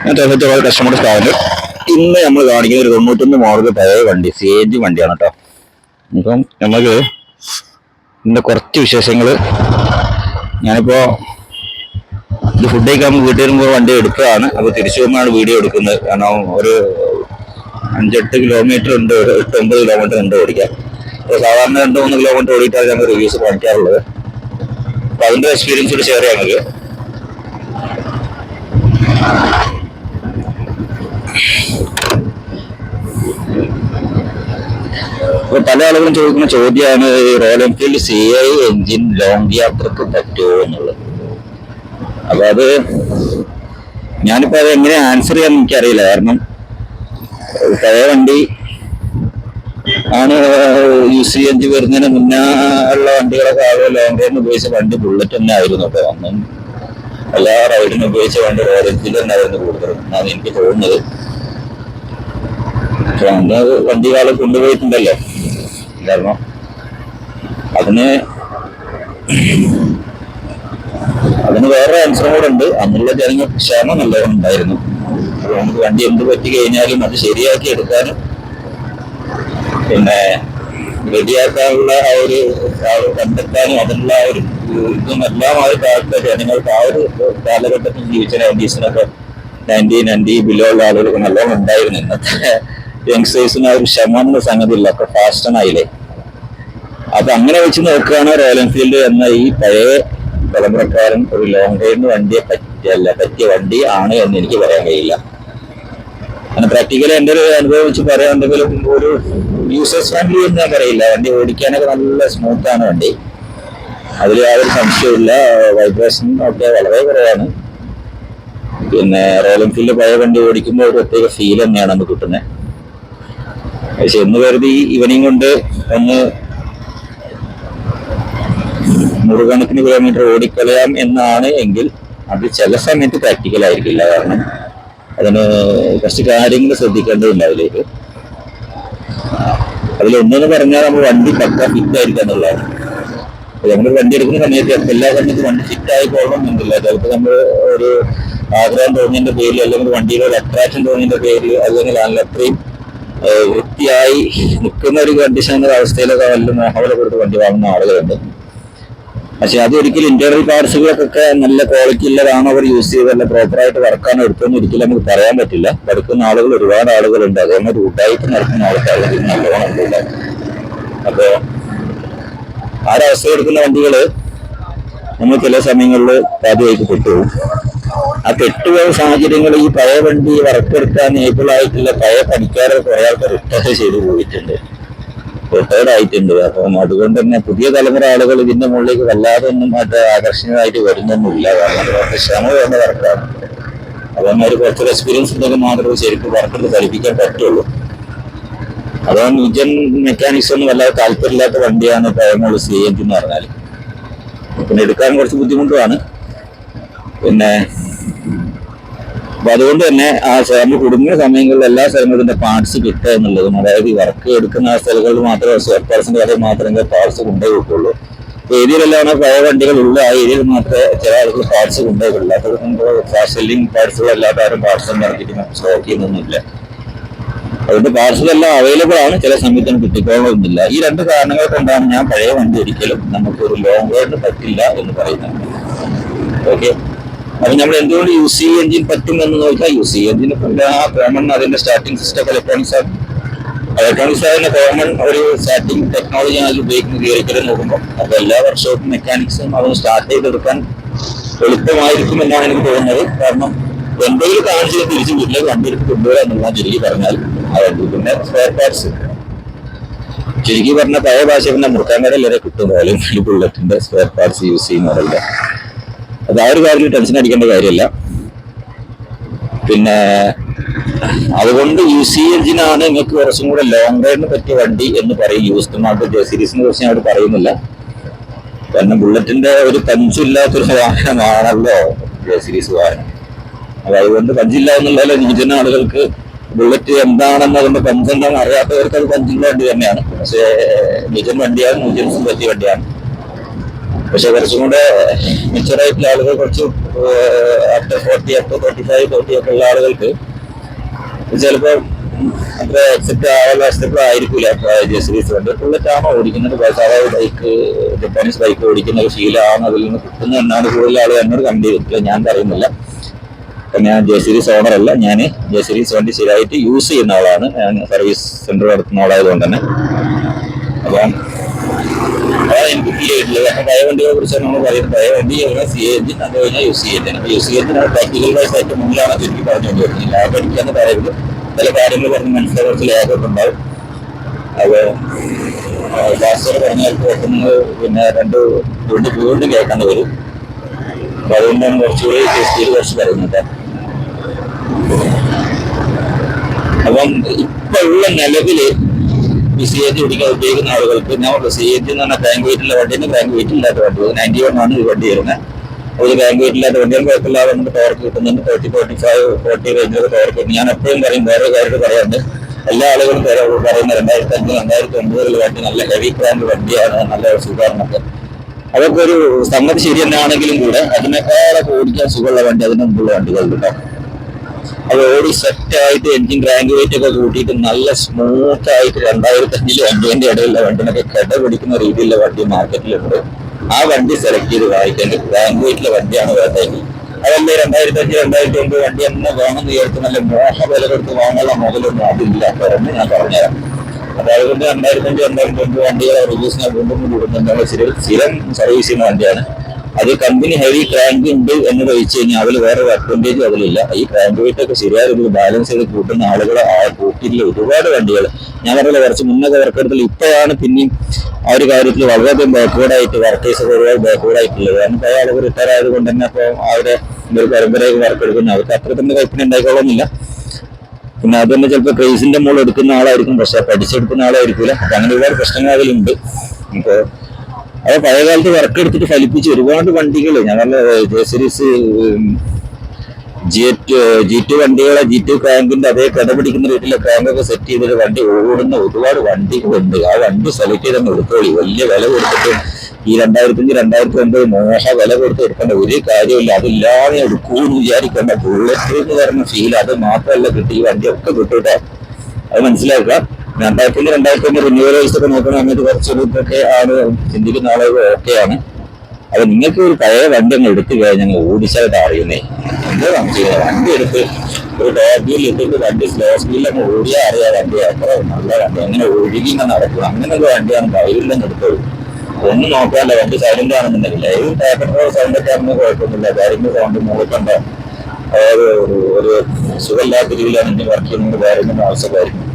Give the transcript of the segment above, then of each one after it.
ഞാൻ തൊണ്ണൂറ്റി കസ്റ്റമർ സ്ഥാപനം. ഇന്ന് നമ്മൾ കാണിക്കുന്ന ഒരു 91 മോഡൽ പഴയ വണ്ടി, CNG വണ്ടിയാണ് കേട്ടോ. ഇപ്പം നമുക്ക് ഇതിൻ്റെ കുറച്ച് വിശേഷങ്ങൾ. ഞാനിപ്പോ ഇത് ഫുഡ് കഴിക്കാൻ വീട്ടിൽ വരുമ്പോൾ വണ്ടി എടുത്തതാണ്. അപ്പോൾ തിരിച്ചു പോകുമ്പോഴാണ് വീഡിയോ എടുക്കുന്നത്. കാരണം ഒരു 5-8 കിലോമീറ്റർ ഉണ്ട്, 8-9 കിലോമീറ്റർ ഉണ്ട് ഓടിക്കാൻ. അപ്പോൾ സാധാരണ 2-3 കിലോമീറ്റർ ഓടിയിട്ടാണ് ഞങ്ങൾ റിവ്യൂസ് കാണിക്കാറുള്ളത്. അപ്പോൾ അതിൻ്റെ എക്സ്പീരിയൻസ് കൂടി ഷെയർ ചെയ്യാൻ നമുക്ക്. അപ്പൊ പല ആളുകളും ചോദിക്കുന്ന ചോദ്യമാണ് royal Enfield CI engine long യാത്രക്ക് പറ്റുമോ എന്നുള്ളത്. അപ്പൊ അത് ഞാനിപ്പോ അത് എങ്ങനെ ആൻസർ ചെയ്യാൻ എനിക്കറിയില്ല. കാരണം പഴയ വണ്ടി ആണ്. CNG വരുന്നതിന് മുന്നേ ഉള്ള വണ്ടികളൊക്കെ ആളുകൾ ലോങ് റൈഡിന് ഉപയോഗിച്ച വണ്ടി ബുള്ളറ്റ് തന്നെ ആയിരുന്നു കേട്ടോ. അന്നും എല്ലാ റൈഡിനും ഉപയോഗിച്ച വണ്ടി റോയൽ എൻഫീൽഡ് തന്നെ ആയിരുന്നു കൂടുതലും എന്നാണ് എനിക്ക് തോന്നുന്നത്. അന്ന് വണ്ടി കാലം കൊണ്ടുപോയിട്ടുണ്ടല്ലോ. കാരണം അതിന് വേറെ ആൻസറും കൂടെ ഉണ്ട്. അന്നുള്ള ജനങ്ങൾക്ക് ക്ഷേമം നല്ലവണ്ണം ഉണ്ടായിരുന്നു. അപ്പോൾ നമുക്ക് വണ്ടി എന്ത് പറ്റി കഴിഞ്ഞാലും അത് ശരിയാക്കി എടുക്കാനും പിന്നെ റെഡിയാക്കാനുള്ള ആ ഒരു കണ്ടെത്താനും അതിനുള്ള ആ ഒരു ഇതും എല്ലാം ആ ഒരു കാലത്ത് ജനങ്ങൾക്ക് ആ ഒരു കാലഘട്ടത്തിൽ ജീവിച്ച 90s-നൊക്കെ 90 ബിലോ ഉള്ള ആളുകൾക്ക് നല്ലോണം ഉണ്ടായിരുന്നു. ഇന്നത്തെ യങ്സ്റ്റേഴ്സിന് ആ ഒരു ക്ഷമ എന്ന സംഗതി ഇല്ല, ഒക്കെ ഫാസ്റ്റനായില്ലേ. അപ്പൊ അങ്ങനെ വെച്ച് നോക്കുകയാണ് റോയൽ എൻഫീൽഡ് എന്ന ഈ പഴയ തലമുറക്കാരൻ ഒരു ലോങ് റൈഡിന് വണ്ടിയെ പറ്റിയ വണ്ടി ആണ് എന്ന് എനിക്ക് പറയാൻ കഴിയില്ല. അങ്ങനെ പ്രാക്ടിക്കലി എൻ്റെ ഒരു അനുഭവം വെച്ച് പറയാണ്ടെങ്കിലും ഒരു യൂസേഴ്സ് ഫ്രണ്ട്ലി എന്ന് ഞാൻ പറയില്ല. വണ്ടി ഓടിക്കാനൊക്കെ നല്ല സ്മൂത്താണ് വണ്ടി, അതിൽ യാതൊരു സംശയമില്ല. വൈബ്രേഷൻ ഒക്കെ വളരെ കുറവാണ്. പിന്നെ റോയൽ എൻഫീൽഡ് പഴയ വണ്ടി ഓടിക്കുമ്പോൾ ഒരു പ്രത്യേക ഫീൽ തന്നെയാണ് നമുക്ക് കിട്ടുന്നത്. പക്ഷെ എന്ന് കരുതി ഇവനെയും കൊണ്ട് ഒന്ന് 100 കിലോമീറ്റർ ഓടിക്കളയാം എന്നാണ് എങ്കിൽ അത് ചില സമയത്ത് പ്രാക്ടിക്കൽ ആയിരിക്കില്ല. കാരണം അതിന് കുറച്ച് കാര്യങ്ങൾ ശ്രദ്ധിക്കേണ്ടതുണ്ട് അതിലേക്ക്. അതിലൊന്നെന്ന് പറഞ്ഞാൽ നമ്മൾ വണ്ടി പക്ക ഫിറ്റ് ആയിരിക്കുക എന്നുള്ളതാണ്. നമ്മൾ വണ്ടി എടുക്കുന്ന സമയത്ത് എല്ലാ സമയത്തും വണ്ടി ഫിറ്റ് ആയിക്കോളണം എന്നില്ല. ചിലപ്പോൾ നമ്മൾ ഒരു ആഗ്രഹം തോന്നിയതിന്റെ പേരിൽ, അല്ലെങ്കിൽ വണ്ടിയുടെ ഒരു അട്രാക്ഷൻ തോന്നിയതിന്റെ പേരിൽ, അല്ലെങ്കിൽ അത്രയും വൃത്തിയായി നിൽക്കുന്ന ഒരു കണ്ടീഷൻ അവസ്ഥയിലൊക്കെ വല്ല മോഹവല കൊടുത്ത് വണ്ടി വാങ്ങുന്ന ആളുകളുണ്ട്. പക്ഷെ അതൊരിക്കലും ഇന്റേണൽ പാർട്സുകളൊക്കെ നല്ല ക്വാളിറ്റി ഉള്ളതാണോ അവർ യൂസ് ചെയ്തല്ല പ്രോപ്പറായിട്ട് വർക്കാണോ എടുക്കുമെന്ന് ഒരിക്കലും നമുക്ക് പറയാൻ പറ്റില്ല. എടുക്കുന്ന ആളുകൾ ഒരുപാട് ആളുകളുണ്ട്. അതുകൊണ്ട് റൂട്ടായിട്ട് നടക്കുന്ന ആൾക്കാർ നല്ലോണം ഉണ്ടല്ല. അപ്പോ ആ ഒരവസ്ഥ എടുക്കുന്ന വണ്ടികള് നമ്മൾ ചില സമയങ്ങളിൽ പാതിയായിട്ട് പെട്ടുപോകും. ആ പെട്ടുപോയ സാഹചര്യങ്ങൾ ഈ പഴയ വണ്ടി വർക്കെടുക്കാൻ ഏബിളായിട്ടുള്ള പഴയ പണിക്കാരെ കുറെ ആൾക്ക് റിട്ടയർ ചെയ്ത് പോയിട്ടുണ്ട്, റിട്ടയർഡ് ആയിട്ടുണ്ട്. അപ്പം അതുകൊണ്ട് തന്നെ പുതിയ തലമുറ ആളുകൾ ഇതിന്റെ മുകളിലേക്ക് വല്ലാതെ ഒന്നും അത് ആകർഷണീയമായിട്ട് വരുന്നൊന്നുമില്ല. കാരണം കുറച്ച് ക്ഷമ വേണ്ട വർക്കാണ്. അതുകൊണ്ട് ഒരു കുറച്ചൊരു എക്സ്പീരിയൻസ് ഉണ്ടെങ്കിൽ മാത്രമേ ശരിക്കും വർക്കെടുത്ത് ധരിപ്പിക്കാൻ പറ്റുള്ളൂ. അതുകൊണ്ട് ന്യൂജൻ മെക്കാനിക്സ് ഒന്നും വല്ലാതെ താല്പര്യമില്ലാത്ത വണ്ടിയാണ് പഴയമുള്ള CNG എന്ന് പറഞ്ഞാൽ. പിന്നെ എടുക്കാൻ കുറച്ച് ബുദ്ധിമുട്ടുമാണ്. പിന്നെ അപ്പൊ അതുകൊണ്ട് തന്നെ ആ നമ്മൾ കുടുങ്ങിയ സമയങ്ങളിൽ എല്ലാ സ്ഥലങ്ങളിലും പാർട്സ് കിട്ടുക എന്നുള്ളതും, അതായത് ഈ വർക്ക് എടുക്കുന്ന സ്ഥലങ്ങളിൽ മാത്രമേ സർക്കാർസിന്റെ കഥ മാത്രമേ പാർട്സ് കൊണ്ടുപോയി വെക്കുള്ളൂ. ഏരിയയിലെല്ലാം പഴയ വണ്ടികളുള്ള ആ ഏരിയയിൽ മാത്രമേ ചില ആളുകൾ പാർട്സ് കൊണ്ടുപോയില്ല. അപ്പോൾ നമുക്ക് ഫാസ്റ്റ് സെല്ലിംഗ് പാർട്സുകൾ എല്ലാവരും പാർട്സ് മാർക്കറ്റിംഗ് സ്റ്റോക്ക് ചെയ്യുന്നൊന്നുമില്ല. അതുകൊണ്ട് പാർസലെല്ലാം അവൈലബിൾ ആണ്, ചില സമയത്ത് കിട്ടിക്കോളണമെന്നില്ല. ഈ രണ്ട് കാരണങ്ങൾ കൊണ്ടാണ് ഞാൻ പഴയ വണ്ടി ഒരിക്കലും നമുക്ക് ഒരു ലോങ് റൈഡിന് പറ്റില്ല എന്ന് പറയുന്നത്. ഓക്കെ, അപ്പൊ നമ്മൾ എന്തുകൊണ്ട് UC എഞ്ചിൻ പറ്റും എന്ന് നോക്കിയാൽ UC എഞ്ചിന് കോമൺ അതിന്റെ സ്റ്റാർട്ടിംഗ് സിസ്റ്റം ഇലക്ട്രോണിക്സ് ആണ്. ഇലക്ട്രോണിക്സ് അതിന്റെ കോമൺ ഒരു സ്റ്റാർട്ടിംഗ് ടെക്നോളജിയാണ് അതിൽ ഉപയോഗിക്കുന്നത് തിയറിക്കലും നോക്കുമ്പോൾ. അപ്പൊ എല്ലാ വർഷവും മെക്കാനിക്സും അതൊന്ന് സ്റ്റാർട്ട് ചെയ്തെടുക്കാൻ എളുപ്പമായിരിക്കും എന്നാണ് എനിക്ക് തോന്നുന്നത്. കാരണം എന്തെങ്കിലും കാണിച്ച് തിരിച്ചു വീട്ടിലേക്ക് വണ്ടി എടുത്ത് കൊണ്ടുവരാൻ എന്നുള്ള ചുരുക്കി പറഞ്ഞാൽ ആ വണ്ടി പിന്നെ സ്പെയർ പാർട്സ് ചുരുക്കി പറഞ്ഞ പഴയ ഭാഷ പിന്നെ മുറുക്കാൻകടയിൽ വരെ കിട്ടും. റോയൽ ബുള്ളറ്റിന്റെ സ്പെയർ പാർട്സ് യൂസ് ചെയ്യുന്നവരല്ല. അത് ആ ഒരു കാര്യത്തിൽ ടെൻഷൻ അടിക്കേണ്ട കാര്യമല്ല. പിന്നെ അതുകൊണ്ട് UC എഞ്ചിനാണ് നിങ്ങൾക്ക് കുറച്ചും കൂടെ ലോങ് റൈഡിന് പറ്റിയ വണ്ടി എന്ന് പറയും. യൂസ്ഡ് മാർക്കറ്റ് സീരീസിനെ കുറിച്ച് ഞാൻ പറയുന്നില്ല. കാരണം ബുള്ളറ്റിന്റെ ഒരു പഞ്ചില്ലാത്തൊരു വാഹനമാണല്ലോ സീരീസ് വാഹനം. അതുകൊണ്ട് പഞ്ചില്ല എന്നുള്ളതല്ല. ന്യൂജൻ ആളുകൾക്ക് ബുള്ളറ്റ് എന്താണെന്ന് അതിന്റെ പഞ്ചെന്താണെന്ന് അറിയാത്തവർക്ക് അത് പഞ്ചുള്ള വണ്ടി തന്നെയാണ്. പക്ഷേ ന്യൂജൻ വണ്ടിയാണ്, ന്യൂജൻസിന് പറ്റിയ വണ്ടിയാണ്. പക്ഷെ കുറച്ചും കൂടെ മെച്ചുറായിട്ടുള്ള ആളുകൾ കുറച്ച് ആഫ്റ്റർ 40 അപ്പ് 35 40 ഒക്കെ ഉള്ള ആളുകൾക്ക് ചിലപ്പോൾ അത്ര അക്സെപ്റ്റ് ആവാനുള്ള അക്സെപ്റ്റ് ആയിരിക്കില്ല. ജെസിലീസ് വണ്ടി ബുള്ളറ്റാണോ ഓടിക്കുന്നത്, സാധാരണ ബൈക്ക് ജപ്പാനീസ് ബൈക്ക് ഓടിക്കുന്ന ഒരു ശീലമാണ് അതിൽ നിന്ന് കിട്ടുന്ന എന്നാണ് കൂടുതൽ ആളുകൾ എന്നോട് കണ്ടു ചെയ്തിട്ടില്ല. ഞാൻ പറയുന്നില്ല, ഞാൻ ജെസിലീസ് ഓണർ അല്ല, ഞാൻ ജെസിലീസ് വണ്ടി ശരിയായിട്ട് യൂസ് ചെയ്യുന്ന ആളാണ്. ഞാൻ സർവീസ് സെന്റർ നടത്തുന്ന ആളായതുകൊണ്ട് തന്നെ. അപ്പം അതാണ് എനിക്ക് ഫീൽ ചെയ്തിട്ടുള്ളത്. കാരണം പഴയ വണ്ടികളെ കുറിച്ചാണ് നമ്മൾ പറയുന്നത്. പഴയ വണ്ടി സി എഞ്ചിൻ അത് കഴിഞ്ഞാൽ യൂസ് ചെയ്യുന്നത്. യൂസ് ചെയ്യുന്നതിന് പ്രാക്ടിക്കൽ വൈസ് ആയിട്ട് മുന്നിലാണ് അത് എനിക്ക് പറഞ്ഞുകൊണ്ട് വരുന്നത്. ലാബ് അടിക്കാന്ന് പറയുന്നത് ചില കാര്യങ്ങൾ പറഞ്ഞ് മനസ്സിലാക്കി കുറച്ച് ലാബൊക്കെ ഉണ്ടാവും. അത് ഫാസ്റ്റർ പറഞ്ഞാൽ കേൾക്കുന്നത് പിന്നെ വീണ്ടും കേൾക്കേണ്ടി വരും. അപ്പൊ അതുകൊണ്ടാണ് കുറച്ചുകൂടി ടെസ്റ്റ് കുറച്ച് പറയുന്നത്. അപ്പം ഇപ്പൊ ഉള്ള നിലവില് ഈ സി എൻ ജി ഓടിക്കാൻ ഉപയോഗിക്കുന്ന ആളുകൾക്ക് ഞാൻ സി എൻ ജി എന്ന് പറഞ്ഞാൽ ബാങ്ക് വെയിറ്റുള്ള വണ്ടിയാണ്. ബാങ്ക് വെയിറ്റ് ഇല്ലാത്ത വണ്ടി 91 ആണ് ഈ വണ്ടി വരുന്നത്. ഒരു ബാങ്ക് വെയിറ്റ് ഇല്ലാത്ത വണ്ടിയാണ്. കുഴപ്പമില്ലാതെ നമുക്ക് ടോർക്ക് കിട്ടുന്നുണ്ട്. 40 റേഞ്ചിലൊക്കെ ടോർക്ക് കിട്ടും. ഞാൻ എപ്പോഴും പറയും, വേറെ കാര്യത്തിൽ പറയാറുണ്ട്, എല്ലാ ആളുകളും പറയുന്ന 2005 2009 വണ്ടി നല്ല ഹെവി ക്രാൻഡ് വണ്ടിയാണ്, നല്ല സുഖമാണെന്നൊക്കെ. അതൊക്കെ ഒരു സംഗതി ശരി തന്നെയാണെങ്കിലും കൂടെ അതിനേക്കാളൊക്കെ ഓടിക്കാൻ സുഖമുള്ള വണ്ടി അതിന് മുമ്പുള്ള വണ്ടികളുണ്ടാവും. അത് ഓടി സെറ്റായിട്ട് എൻജിൻ റാങ്ക് വെയിറ്റ് ഒക്കെ കൂട്ടിയിട്ട് നല്ല സ്മൂത്ത് ആയിട്ട് 2005 വണ്ടിന്റെ ഇടയിലുള്ള വണ്ടിനൊക്കെ കെട പിടിക്കുന്ന രീതിയിലുള്ള വണ്ടി മാർക്കറ്റിലുണ്ട്. ആ വണ്ടി സെലക്ട് ചെയ്ത് വാങ്ങിക്കാൻ റാങ്ക് വെയിറ്റിലെ വണ്ടിയാണ് വേണ്ടതെങ്കിൽ അതല്ലേ 2005 2009 വണ്ടി തന്നെ വേണമെന്ന് വിചാരിച്ച് നല്ല മോശ വില കൊടുത്ത് വാങ്ങാനുള്ള മുതലൊന്നും അതില്ല എന്ന് ഞാൻ പറഞ്ഞുതരാം. അതുകൊണ്ട് 2005 2009 വണ്ടികളെ റിവ്യൂസിനെ വീണ്ടും കൂടുന്നുണ്ട്. സ്ഥിരം സർവീസ് ചെയ്യുന്ന വണ്ടിയാണ്. അത് കമ്പനി ഹെവി ക്രാങ്ക് ഉണ്ട് എന്ന് കഴിച്ചു കഴിഞ്ഞാൽ അതിൽ വേറെ അഡ്വാൻറ്റേജ് അതിലില്ല. ഈ ക്രാങ്ക് വെയിറ്റ് ഒക്കെ ശരിയായ രീതിയിൽ ബാലൻസ് ചെയ്ത് കൂട്ടുന്ന ആളുകളെ ആ കൂട്ടിലുള്ള ഒരുപാട് വണ്ടികൾ ഞാൻ പറഞ്ഞില്ല, കുറച്ച് മുന്നൊക്കെ വർക്കെടുത്തില്ല. ഇപ്പോഴാണ് പിന്നെയും ആ ഒരു കാര്യത്തിൽ വളരെയധികം ബാക്ക്വേർഡായിട്ട് വർക്കേഴ്സ് ഒരുപാട് ബാക്ക്വേർഡായിട്ടുള്ളത്. കാരണം പല ആളുകൾ റിട്ടയർ ആയതുകൊണ്ട് തന്നെ അപ്പോൾ അവരെ ഒരു പരമ്പരയ്ക്ക് വർക്കെടുക്കുന്ന അവർക്ക് അത്ര തന്നെ കൈപ്പിന് ഉണ്ടായിക്കോളന്നില്ല. പിന്നെ അത് തന്നെ ചിലപ്പോൾ ക്രേസിന്റെ മുകളിൽ എടുക്കുന്ന ആളായിരിക്കും, പക്ഷെ പഠിച്ചെടുക്കുന്ന ആളായിരിക്കില്ല. അപ്പൊ അങ്ങനെ ഒരുപാട് പ്രശ്നങ്ങൾ അതിലുണ്ട്. ഇപ്പോൾ അത് പഴയകാലത്ത് വർക്ക് എടുത്തിട്ട് ഫലിപ്പിച്ച് ഒരുപാട് വണ്ടികൾ ഞാൻ പറഞ്ഞ ജെ സീരീസ് G2 വണ്ടികളെ G2 ക്രാങ്കിന്റെ അതേ കടപിടിക്കുന്ന രീതിയിലെ ക്രാങ്കൊക്കെ സെറ്റ് ചെയ്തിട്ട് വണ്ടി ഓടുന്ന ഒരുപാട് വണ്ടികളുണ്ട്. ആ വണ്ടി സെലക്ട് ചെയ്ത് എടുത്തോളി. വലിയ വില കൊടുത്തിട്ട് ഈ 2005 2009 മോശ വില കൊടുത്ത് എടുക്കേണ്ട ഒരു കാര്യമില്ല. അതില്ലാതെ എടുക്കൂന്ന് വിചാരിക്കേണ്ട. ബുള്ളറ്റ് എന്ന് പറഞ്ഞ ഫീൽ അത് മാത്രമല്ല കിട്ടി, ഈ വണ്ടിയൊക്കെ കിട്ടൂട്ടെ, അത് മനസ്സിലാക്കുക. 2005 റിന്യൂവൽ വൈസ് ഒക്കെ നോക്കുന്ന സമയത്ത് കുറച്ചൊരു ഇതൊക്കെ ആണ് ചിന്തിക്കുന്ന ആളുകൾ ഓക്കെയാണ്. അപ്പൊ നിങ്ങൾക്ക് ഒരു പഴയ വണ്ടി അങ്ങ് എടുത്തു കഴിഞ്ഞാൽ ഞങ്ങൾ ഓടിച്ചായിട്ട് അറിയുന്നേ എന്താ നമുക്ക് വണ്ടി എടുത്ത് ഒരു ടോപ്പ് വീൽ ഇട്ടിട്ട് വണ്ടി സ്ലോ സ്പീഡിൽ അങ്ങ് ഓടിയാൽ അറിയാം വണ്ടി അത്ര നല്ല വണ്ടി അങ്ങനെ ഒഴുകി നടക്കും. അങ്ങനെയുള്ള വണ്ടിയാണ് ബൈലിലങ്ങ് എടുത്തോളൂ. ഒന്നും നോക്കാല്ല, വണ്ടി സൈലന്റ് ആണെന്നുണ്ടെങ്കിൽ ഈ ടേപ്പർ സൗണ്ട് ഒക്കെ ആണെന്ന് കുഴപ്പമൊന്നുമില്ല. കാര്യങ്ങൾ സൗണ്ട് മുകളിലുണ്ടോ അതായത് ഒരു സുഖമില്ലാത്ത രീതിയിലാണ് എന്റെ വർക്ക് ചെയ്യുന്നത്. വേറെ ആവശ്യമായിരിക്കും.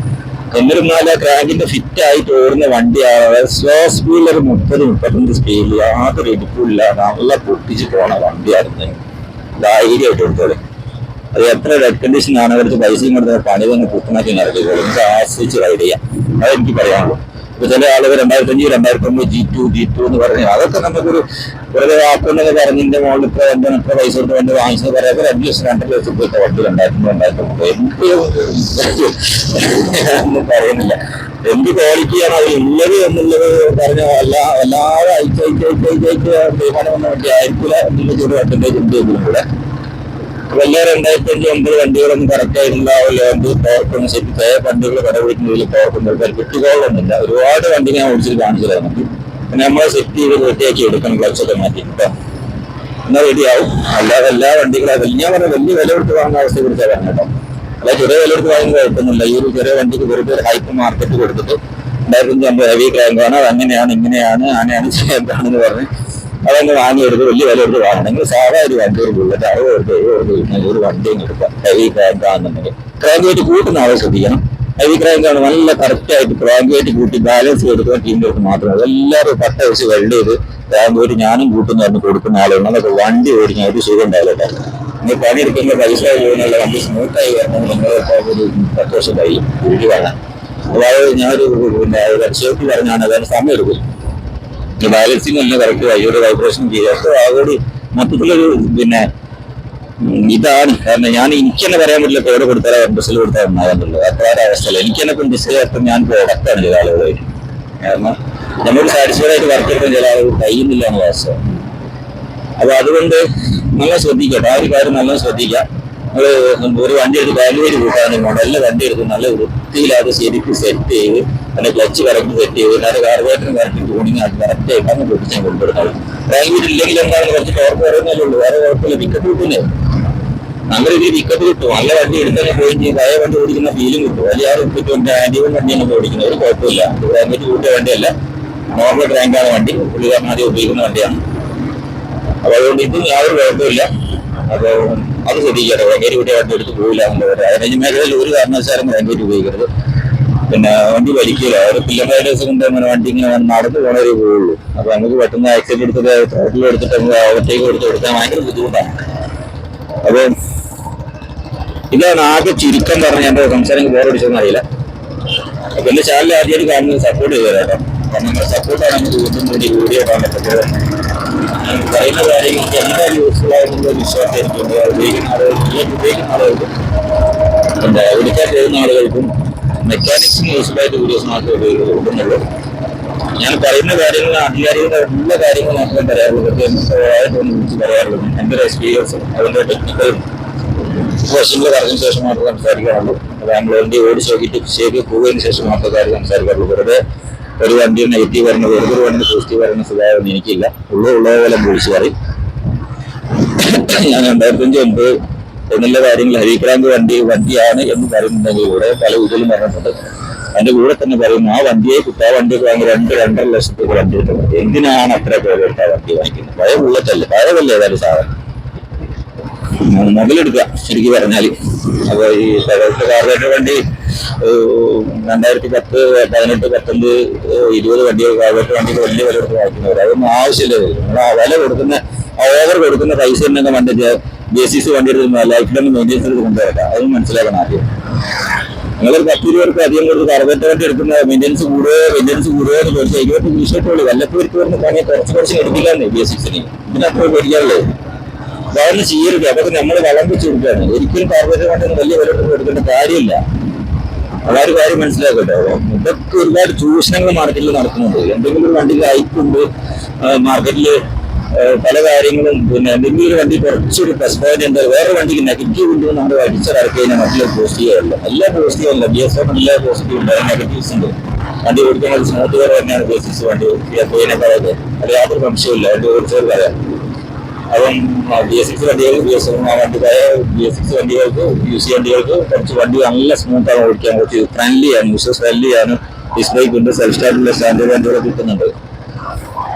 എന്നിരുന്നാലും ക്രാങ്കിന്റെ ഫിറ്റ് ആയിട്ട് ഓടുന്ന വണ്ടിയാണ്. സ്ലോ സ്പീഡിൽ ഒരു 30-35 സ്പീഡിൽ യാതൊരു ഇടിപ്പില്ല, നല്ല പൊട്ടിച്ച് പോണ വണ്ടിയായിരുന്നു. ധൈര്യമായിട്ട് എടുത്തോളൂ. അത് എത്ര റെഡ് കണ്ടീഷൻ ആണ്, കുറച്ച് പൈസയും കൊടുത്ത പണി തന്നെ പുത്തനാക്കി നടത്തിക്കോളൂ. നമുക്ക് ആശ്രയിച്ച് റൈഡ് ചെയ്യാം. അതെനിക്ക് പറയാനുള്ളൂ. ഇപ്പൊ ചില ആളുകൾ 2005 2009 G2 എന്ന് പറഞ്ഞു അതൊക്കെ നമുക്കൊരു വെറുതെ വാക്കുകളൊക്കെ പറഞ്ഞതിന്റെ മുകളിൽ ഇത്ര പൈസ കൊടുത്ത് വണ്ടി വാങ്ങിച്ചത് പറയാതെ 2 ലക്ഷം 2 ലക്ഷം പോയിട്ട് വണ്ടി 2009 ഒന്നും പറയുന്നില്ല. എന്ത് ക്വാളിറ്റിയാണ് അത് ഉള്ളത് എന്നുള്ളത് പറഞ്ഞ വല്ലാതെ അയച്ച് തീരുമാനം വന്ന വണ്ടി ആയിരിക്കില്ല എന്നുള്ള ഒരു അഡ്വാൻറ്റേജ് ഉണ്ട്. ഇതിലും കൂടെ വലിയ 2005 9 വണ്ടികളൊന്നും കറക്റ്റ് ആയിട്ടുണ്ടാവില്ല. ടോർക്കൊന്നും ശരി വണ്ടികൾ കടപിടിക്കുന്നതിൽ ടോർക്കൊന്നും കിട്ടിക്കോളൊന്നുമില്ല. ഒരുപാട് വണ്ടി ഞാൻ ഓടിച്ചിട്ട് കാണിച്ചു തരാം. പിന്നെ നമ്മളെ സെറ്റ് ചെയ്ത് വൃത്തിയാക്കി എടുക്കണം, ക്ലച്ചൊക്കെ മാറ്റി കേട്ടോ, എന്നാൽ റെഡിയാവും. അല്ലാതെ എല്ലാ വണ്ടികളും അതല്ല ഞാൻ പറഞ്ഞ വലിയ വില കൊടുത്ത് വാങ്ങുന്ന അവസ്ഥയെ കുറിച്ചാണ് പറഞ്ഞു കേട്ടോ. അല്ല ചെറിയ വില കൊടുത്ത് വാങ്ങുന്ന കുഴപ്പമൊന്നുമില്ല. ഈ ഒരു ചെറിയ വണ്ടിക്ക് വെറുതെ ഹൈപ്പ് മാർക്കറ്റ് കൊടുത്തിട്ട് 2005 ഹെവി ക്രാങ്കാണ്, അത് അങ്ങനെയാണ് ഇങ്ങനെയാണ് ആനയാണ് എന്താണെന്ന് പറഞ്ഞ് അതങ്ങ് വാങ്ങിയെടുത്ത് വലിയ വില എടുത്ത് വാങ്ങണമെങ്കിൽ സാധാ ഒരു വണ്ടി ഒരു ബുള്ളറ്റ് 60 ഒരു വണ്ടിയും എടുക്കാം. ഹെവി ക്രാങ്ക് ആണെന്നുണ്ടെങ്കിൽ ക്രാങ്ക് വെയിറ്റ് കൂട്ടുന്ന ആളെ ശ്രദ്ധിക്കണം. ഹെവി ക്രാങ്കാണ് നല്ല കറക്റ്റ് ആയിട്ട് ക്രാങ്ക് വെയിറ്റ് കൂട്ടി ബാലൻസ് കൊടുക്കുന്ന ടീമിന്റെ അടുത്ത് മാത്രമേ എല്ലാവരും പട്ട വെച്ച് വെൽഡ് ചെയ്ത് ക്രാങ്ക് വെയിറ്റ് ഞാനും കൂട്ടുന്ന പറഞ്ഞ് കൊടുക്കുന്ന ആളുകൾ അതൊക്കെ വണ്ടി ഓടിക്കാൻ ഒരു സുഖം ഉണ്ടാവില്ല. നിങ്ങൾ പണിയെടുക്കുമ്പോൾ പൈസ പോകുന്നുള്ള വണ്ടി സ്മൂത്തായി വരണമെങ്കിൽ നിങ്ങൾ ഒരു 10 വർഷം കഴിയും വീട്ടിൽ വേണം. അതായത് ഞാനൊരു പിന്നെ ലക്ഷ്യത്തിൽ പറഞ്ഞാണ് അതിന് സമയം എടുക്കും. ബാലൻസിങ് എല്ലാം കറക്റ്റ് ഒരു വൈബ്രേഷൻ ചെയ്യാത്ത ആകോടി മൊത്തത്തിലൊരു പിന്നെ ഇതാണ്. കാരണം എനിക്ക് തന്നെ പറയാൻ പറ്റില്ല കോഡ് കൊടുത്താൽ ബസ്സിൽ കൊടുത്താൽ ഉണ്ടാകുന്നുള്ളൂ. അത്ര അവസ്ഥയല്ല. എനിക്ക് തന്നെ ഇപ്പം ഡിസ്കസ് ചെയ്യാത്ത ഞാൻ പ്രൊഡക്റ്റാണ് ചില ആളുകളായിട്ട്. കാരണം നമ്മളൊരു സാറ്റിസ്ഫൈഡ് ആയിട്ട് വർക്ക് എടുക്കാൻ ചില ആളുകൾ കഴിയുന്നില്ല എന്ന അവസ്ഥ. അപ്പൊ അതുകൊണ്ട് നല്ല ശ്രദ്ധിക്കട്ടെ, ആ ഒരു കാര്യം നല്ല ശ്രദ്ധിക്കുക. ഒരു വണ്ടി എടുത്ത് വാല്യൂര് കൂട്ടാനും കൊണ്ട് എല്ലാ വണ്ടി എടുത്ത് നല്ല വൃത്തിയില്ലാതെ ശരിക്കും സെറ്റ് ചെയ്ത് അതിന്റെ ക്ലച്ച് കറക്റ്റ് സെറ്റ് ചെയ്ത് അതിന്റെ കാർബറേറ്റർ കറക്റ്റ് ട്യൂണിങ് ആക്കി കറക്റ്റ് ആയിട്ടാണ് പൊട്ടിച്ചാൽ കൊണ്ടുവരുന്നത്. വാല്യൂര് ഇല്ലെങ്കിൽ എന്താണ് കുറച്ച് ടോർക്ക് പറയുന്നല്ലേ ഉള്ളൂ, വേറെ കുഴപ്പമില്ല. പിക്കപ്പ് കിട്ടുന്നേ നല്ല രീതിയിൽ പിക്കപ്പ് കിട്ടും. നല്ല വണ്ടി എടുത്തന്നെ പോയും ചെയ്യും, പഴയ വണ്ടി ഓടിക്കുന്ന ഫീലും കിട്ടും. വലിയ ആന്റിവൻ വണ്ടിയാണ് ഓടിക്കുന്നത്, ഒരു കുഴപ്പമില്ല. റാങ്കറ്റ് കൂട്ടിയ വണ്ടിയല്ല, നോർമൽ റാങ്കാണ് വണ്ടി, പുള്ളിക്കാരൻ ആദ്യം ഉപയോഗിക്കുന്ന വണ്ടിയാണ്. അപ്പൊ അതുകൊണ്ട് ഇത് യാതൊരു കുഴപ്പമില്ല. അപ്പൊ അത് ശ്രദ്ധിക്കട്ടെ, റാങ്കേറ്റ് കൂട്ടിയ വണ്ടി എടുത്ത് പോകില്ല എന്നുള്ളത്. അതിന് മേഖലയിൽ ഒരു കാരണവശാലും റാങ്കേറ്റ് ഉപയോഗിക്കരുത്. പിന്നെ വണ്ടി വലിക്കില്ല, ഒരു കിലോമീറ്റേഴ്സ് കൊണ്ട് അങ്ങനെ വണ്ടി ഇങ്ങനെ നടന്നു പോകണവരേ പോവുള്ളൂ. അപ്പൊ നമുക്ക് പെട്ടെന്ന് ആക്സിഡന്റ് എടുത്തിട്ട് ടോട്ടിൽ എടുത്തിട്ട് നമുക്ക് ഓവർടേക്ക് കൊടുത്താൽ ഭയങ്കര ബുദ്ധിമുട്ടാണ്. അപ്പൊ ഇതാണ് ആകെ ചുരുക്കം പറഞ്ഞ എന്റെ സംസാരം ബോറടിച്ചൊന്നും അറിയില്ല. അപ്പൊ എന്റെ ചാനൽ ആദ്യമായിട്ട് കാണുന്നത് സപ്പോർട്ട് ചെയ്തു തരാം. കാരണം നിങ്ങളുടെ സപ്പോർട്ടാണ് നമുക്ക് വീണ്ടും വീഡിയോ കാണാൻ പറ്റുന്നത്. പറയുന്ന കാര്യങ്ങൾക്ക് എന്തായാലും യൂസ്ഫുൾ ആയിട്ടുള്ള വിശ്വാസം എനിക്കുണ്ട്. ഉപയോഗിക്കുന്ന ആളുകൾക്കും എന്താ വിളിക്കാൻ ചെയ്യുന്ന ആളുകൾക്കും മെക്കാനിക്സിന് യൂസ്ഫുൾ ആയിട്ട് വീഡിയോസ് മാത്രമേ കൊടുക്കുന്നുള്ളൂ. ഞാൻ പറയുന്ന കാര്യങ്ങൾ ആധികാരികളുടെ എല്ലാ കാര്യങ്ങളും മാത്രമേ പറയാറുള്ളൂ, പ്രത്യേകമായിട്ടൊന്ന് വിളിച്ച് പറയാറുള്ളൂ. എൻ്റെ ഒരു എക്സ്പീരിയൻസും അതിൻ്റെ ടെക്നിക്കൽ വർഷങ്ങൾ പറഞ്ഞതിന് ശേഷം മാത്രമേ സംസാരിക്കാറുള്ളൂ. ബാംഗ്ലൂരിൻ്റെ ഓടിച്ച് നോക്കിയിട്ട് ശരി പോയതിനു ശേഷം മാത്രമേ കാര്യം സംസാരിക്കാറുള്ളൂ. വെറുതെ ഒരു വണ്ടി നെഗറ്റീവ് പറയുന്നത് വെറുതെ ഒരു വണ്ടി പോസിറ്റീവ് പറയുന്ന സ്വഭാവം എനിക്കില്ല. ഉള്ള പോലെ വിളിച്ചു പറയും. ഞാൻ 2005 എന്നുള്ള കാര്യങ്ങൾ ഹരിക്രാന്ത് വണ്ടിയാണ് എന്ന് പറയുന്നുണ്ടെങ്കിൽ കൂടെ പല വീട്ടിലും പറഞ്ഞിട്ടുണ്ട്. അതിന്റെ കൂടെ തന്നെ പറയും ആ വണ്ടിയൊക്കെ വാങ്ങി 2-2.5 ലക്ഷത്തേക്ക് വണ്ടി കിട്ടുന്നത്. എന്തിനാണ് അത്ര പേര് എടുത്താൽ വണ്ടി വാങ്ങിക്കുന്നത്? പഴയ ബുള്ളറ്റല്ലേ, പഴയതല്ലേ ഏതായാലും സാധനം മുതലെടുക്കുക ശരിക്കും പറഞ്ഞാല്. അപ്പൊ ഈ കാർബറേറ്റർ വണ്ടി 2010, 18, 19, 20 വണ്ടിയൊക്കെ കാർബറേറ്റർ വണ്ടിക്ക് വലിയ വില കൊടുത്ത് വാങ്ങിക്കുന്നവർ അതൊന്നും ആവശ്യമില്ല. നമ്മൾ ആ വില കൊടുക്കുന്ന ഓവർ കൊടുക്കുന്ന പൈസ ഉണ്ടെങ്കിൽ വണ്ടി ബേസിസ് വണ്ടി എടുത്ത് ലൈഫ് ലോങ് മെയിൻ്റെനൻസ് എടുത്ത് കൊണ്ടുവരാം. അതൊന്നും മനസ്സിലാക്കണം ആദ്യം. നിങ്ങളൊരു 10 രൂപ അധികം കൊടുത്ത് കാർബറേറ്റർ വണ്ടി എടുക്കുന്ന മെയിൻ്റെനൻസ് കൂടുകയോ എന്ന് ചോദിച്ചാൽ 20 വിഷയത്തോളൂ. വല്ലപ്പോഴും വരുന്ന പണി കുറച്ച് എടുപ്പിക്കാന്നേ ബേസിക്സിന്. ഇതിനത്ര പേടിക്കാനുള്ളത് അതൊന്നും ചെയ്യരുത്. അതൊക്കെ നമ്മൾ വളമ്പിച്ച് കൊടുക്കുകയാണ്. ഒരിക്കലും കാർബറേറ്റർ വണ്ടി വലിയ വില എടുക്കേണ്ട കാര്യമില്ല. അതൊരു കാര്യം മനസ്സിലാക്കട്ടെ. ഇതൊക്കെ ഒരുപാട് ചൂഷണങ്ങൾ മാർക്കറ്റിൽ നടക്കുന്നുണ്ട്. എന്തെങ്കിലും ഒരു വണ്ടിയിൽ ഹൈപ്പുണ്ട് മാർക്കറ്റിൽ, പല കാര്യങ്ങളും. പിന്നെ എന്തെങ്കിലും ഒരു വണ്ടി കുറച്ചൊരു പ്ലസ് പോയിന്റ് എന്താ വേറെ വണ്ടിക്ക് നെഗറ്റീവ് ഉണ്ട് നമ്മൾ അടിച്ചിറക്കി കഴിഞ്ഞാൽ മറ്റുള്ള പോസിറ്റീവ് അല്ല. എല്ലാ പോസിറ്റീവ് അല്ല, BS എല്ലാ പോസിറ്റീവ് ഉണ്ട്, നെഗറ്റീവ്സ് ഉണ്ട്. വണ്ടി ഓടിക്കാൻ സ്മൂത്ത് വേറെ തന്നെയാണ് ബേസിക്സ് വണ്ടി പോയിനേക്കാളൊക്കെ. അത് യാതൊരു സംശയമില്ല. വണ്ടി ഓടിച്ചത് പറയാം. അപ്പം BS6 വണ്ടികൾക്ക് BS6 വണ്ടികൾക്ക് UC വണ്ടികൾക്ക് കുറച്ച് വണ്ടി നല്ല സ്മൂത്താണ് ഓടിക്കാൻ, കുറച്ച് ഫ്രണ്ട്ലി ആണ്, യൂസേഴ്സ് ഫ്രണ്ട്ലി ആണ്. ഡിസ്പ്ലേക്ക് ഉണ്ട്, സെൽഫ് സ്റ്റാർട്ടുള്ള സ്റ്റാൻഡേർഡ് വണ്ടികളെ കിട്ടുന്നുണ്ട്.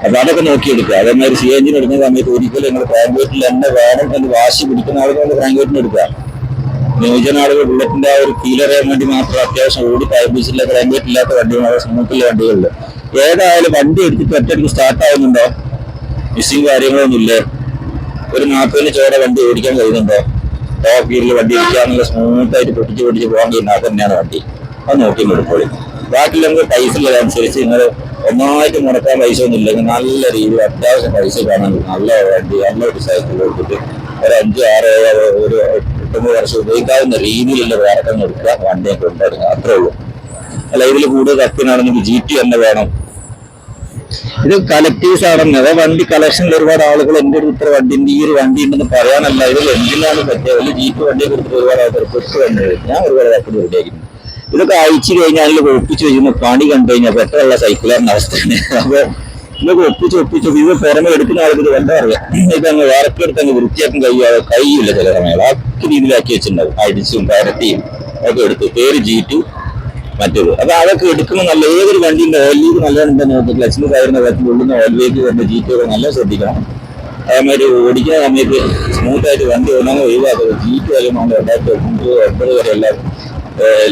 അപ്പൊ അതൊക്കെ നോക്കിയെടുക്കുക. അതേമാതിരി CNG എടുക്കുന്ന സമയത്ത് ഒരിക്കലും നിങ്ങൾ ക്രാങ്ക്വേറ്റിൽ തന്നെ വേണം എന്ന് വാശി പിടിക്കുന്ന ആളുകൾ ക്രാങ്ക്വേറ്റിന് എടുക്കുക. ന്യൂജൻ ആളുകൾ ബുള്ളറ്റിന്റെ ആ ഒരു ഫീൽ അറിയാൻ വേണ്ടി മാത്രം അത്യാവശ്യം ഓടി പൈപ്പിച്ചില്ല ക്രാങ്ക്വേറ്റ് ഇല്ലാത്ത വണ്ടികൾ, സ്മൂത്തുള്ള വണ്ടികളിൽ ഏതായാലും വണ്ടി എടുത്തിട്ട് ഒറ്റയ്ക്ക് സ്റ്റാർട്ട് ആവുന്നുണ്ടോ? മിസ്സിങ് കാര്യങ്ങളൊന്നുമില്ലേ? ഒരു 40 ചോടെ വണ്ടി ഓടിക്കാൻ കഴിയുന്നുണ്ടോ? ടോപ്പ് ഗിയറിൽ വണ്ടി ഇരിക്കാന്നുള്ള സ്മൂത്തായിട്ട് പൊട്ടിച്ച് പോകാൻ കഴിയുന്ന അത് തന്നെയാണ് വണ്ടി. അത് നോക്കി കൊടുക്കോളി. ബാക്കിയുള്ള നമുക്ക് പൈസ ഉള്ളതനുസരിച്ച് നിങ്ങൾ ഒന്നായിട്ട് മുടക്കാൻ പൈസ ഒന്നും ഇല്ലെങ്കിൽ നല്ല രീതിയിൽ അത്യാവശ്യം പൈസ കാണാൻ നല്ല വണ്ടി, നല്ലൊരു സൈക്കിൾ കൊടുത്തിട്ട് ഒരു 5, 6, 7, ഒരു 8 വർഷം ഉപയോഗിക്കാവുന്ന രീതിയിലുള്ള വേറെക്കം എടുക്കുക, വണ്ടിയൊക്കെ ഉണ്ടാക്കുക. അത്രേ ഉള്ളൂ. അല്ല ഇതിൽ കൂടുതൽ കത്തിനാണെങ്കിൽ GT തന്നെ വേണം. ഇത് കളക്ടീവ്സ് ആണെന്ന്. അതായത് വണ്ടി കളക്ഷനിൽ ഒരുപാട് ആളുകൾ എൻ്റെ ഒരു ഇത്ര വണ്ടിൻ്റെ ഈ ഒരു വണ്ടി ഉണ്ടെന്ന് പറയാനല്ല, ഇതിൽ എന്തിനാണ് പറ്റിയത്. വലിയ GT വണ്ടിയെ കൊടുത്തിട്ട് ഒരുപാട് ആൾക്കാർ പെട്ട് വണ്ടി ഞാൻ ഒരുപാട് ആൾക്കാർ റെഡിയാക്കുന്നു. ഇതൊക്കെ അയച്ചു കഴിഞ്ഞാൽ അതിൽ ഒപ്പിച്ച് കഴിയുമ്പോൾ പണി കണ്ടു കഴിഞ്ഞാൽ പെട്ടെന്നുള്ള സൈക്കിളാറിന്റെ അവസ്ഥയാണ്. അപ്പൊ ഇതൊക്കെ ഒപ്പിച്ച് ഇത് പുറമെ എടുക്കുന്ന ആൾക്ക് ഇത് എന്താ പറയാ, ഇതങ്ങ് വേറെടുത്ത് അങ്ങ് വൃത്തിയാക്കാൻ കഴിയില്ല. ചില സമയങ്ങൾ ആ രീതിയിലാക്കി വെച്ചിട്ടുണ്ടാവും. അടിച്ചും പരട്ടിയും ഒക്കെ എടുത്ത് പേര് G2 മറ്റേത്. അപ്പൊ അതൊക്കെ എടുക്കുമ്പോൾ നല്ല ഏതൊരു വണ്ടിന്റെ ഓയിൽ ലീക്ക് നല്ലതുണ്ടെന്ന് നോക്കി ക്ലച്ചിന് കയറുന്ന ഉള്ളുന്ന ഓയിൽ ലീക്ക് വരുന്ന G2 ഒക്കെ നല്ല ശ്രദ്ധിക്കണം. അതേമാതിരി ഓടിക്കുന്ന സമയത്ത് സ്മൂത്തായിട്ട് വണ്ടി ഒന്നാമത് ഒഴിവാക്കുന്നത്. G2 ആയാലും നമ്മൾ 2009 വരെ എല്ലാം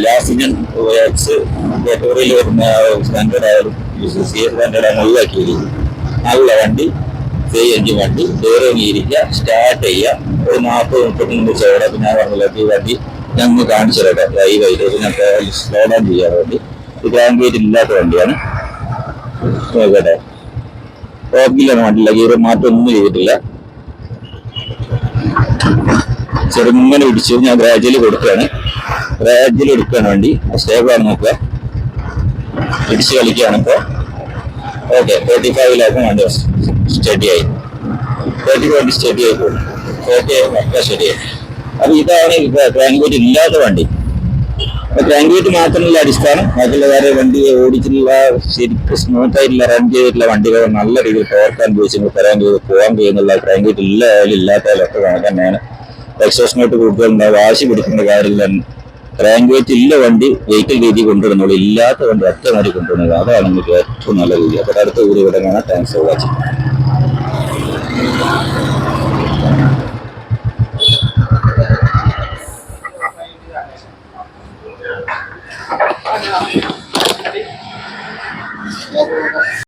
ലാസ്റ്റ് ഇഞ്ചൻ കാറ്റഗറിയിൽ വരുന്ന സ്റ്റാൻഡേർഡ് ആയാലും CS സ്റ്റാൻഡേർഡ് ഒഴിവാക്കിയത്. നല്ല വണ്ടി, CNG വണ്ടി, ഡോറിങ്ങിയിരിക്കുക, സ്റ്റാർട്ട് ചെയ്യുക. ഒരു 40-35 ചോടെ ഞാൻ പറഞ്ഞില്ല ഈ വണ്ടി ഞങ്ങൾ കാണിച്ചു തരാം. ലൈവായിട്ട് ഞാൻ സ്ലോ ഡൗൺ ചെയ്യാൻ വേണ്ടി. ഇത് ക്രാങ്ക്വേറ്റ് ഇല്ലാത്ത വണ്ടിയാണ്. നോക്കട്ടെ, ടോപ്പിലാണ് വണ്ടിയില്ല, ഗിയർ മാറ്റമൊന്നും ചെയ്തിട്ടില്ല. ചെറുങ്ങനെ പിടിച്ചു ഞാൻ ഗ്രാജുവലി കൊടുക്കുകയാണ്. ഗ്രാജുവലി എടുക്കുകയാണ് വണ്ടി. സ്റ്റേബിളാണ് നോക്കുക. പിടിച്ച് കളിക്കുകയാണ് ഇപ്പോൾ. ഓക്കെ 35 വണ്ടി സ്റ്റഡിയായി. തേർട്ടിക്ക് വണ്ടി സ്റ്റഡി ആയി പോകും. ഓക്കെ ഒക്കെ ശരിയായി. അപ്പൊ ഇതാണ് ക്രാങ്ക് വെയിറ്റ് ഇല്ലാത്ത വണ്ടി. ക്രാങ്ക് വെയിറ്റ് മാത്രമല്ല അടിസ്ഥാനം, ബാക്കിയുള്ള വേറെ വണ്ടി ഓടിച്ചിട്ടുള്ള ശരിക്കും സ്മൂത്ത് ആയിട്ടുള്ള റൺ ചെയ്തിട്ടുള്ള വണ്ടികൾ നല്ല രീതിയിൽ ടോർക്ക് അനുഭവിച്ച് തരാൻ ചെയ്ത് പോകാൻ കഴിയുന്നുള്ള ക്രാങ്ക് വെയിറ്റ് ഇല്ല ആയാലും ഇല്ലാത്തായാലും ഒക്കെ കണക്ക് തന്നെയാണ്. എക്സോസ് നോട്ട് കൂടുതലുണ്ടാവും, വാശി പിടിക്കുന്ന കാര്യങ്ങൾ. ക്രാങ്ക് വെയിറ്റ് ഇല്ല വണ്ടി വെഹിക്കിൾ രീതി കൊണ്ടുവരുന്നുള്ളൂ, ഇല്ലാത്ത വണ്ടി ഒറ്റമാരി കൊണ്ടുവരുന്നത്. അതാണ് നമുക്ക് ഏറ്റവും നല്ല രീതി. അപ്പോൾ അടുത്ത കൂടി ഇവിടെ കാണാം. Thanks for watching.